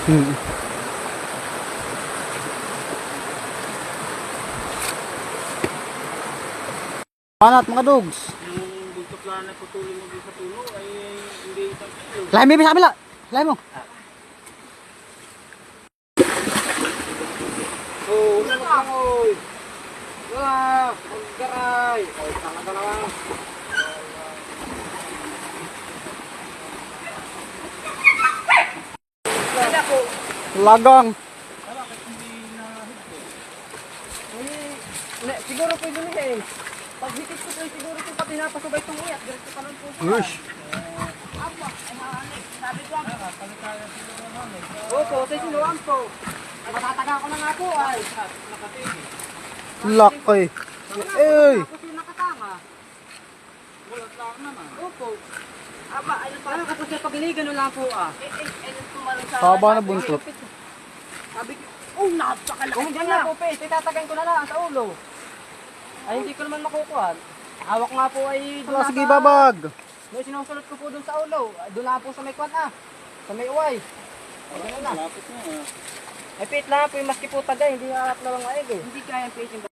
Hmm. Panat mga dogs. Yung buntot lang na putulin mo dito sa puno ay hindi isang kilo. Lahat mo sa kabila. Lahat mo. Oh, ano ka oy? Wala, maggaray. Oy, talaga naman. Wala po. Lagang. Bakit hindi nahigpo? Siguro po yun eh. Pag higit ko po siguro po pati napasubay itong uyak. Diretso ka lang po sa Ush. Apo, sabi ko ang palitaya siguro naman eh. Opo, sa sinuwan po. Matataga ko na nga po ay. Nakatigil. Laki. Eh. Tapos yung nakatanga. Walang lang naman. Opo. Aba, ano pa? Ano kapag yung pagiligan lang po ah. Tumalong sa... Haba na buntot. Sabi ko, oh, napakalaki. Kung dyan na po, Pes, itatagay ko na lang sa ulo. Ay, hindi ko naman makukuha. Hawak nga po ay... Wala, sige babag. May sinusulot ko po dun sa ulo. Doon lang po sa may kwan ah. Sa may uway. Ay, ganun na. Lapit na ah. Ay, Pete lang po yung maski po tagay. Hindi harap na lang maig eh. Hindi kaya Pete yung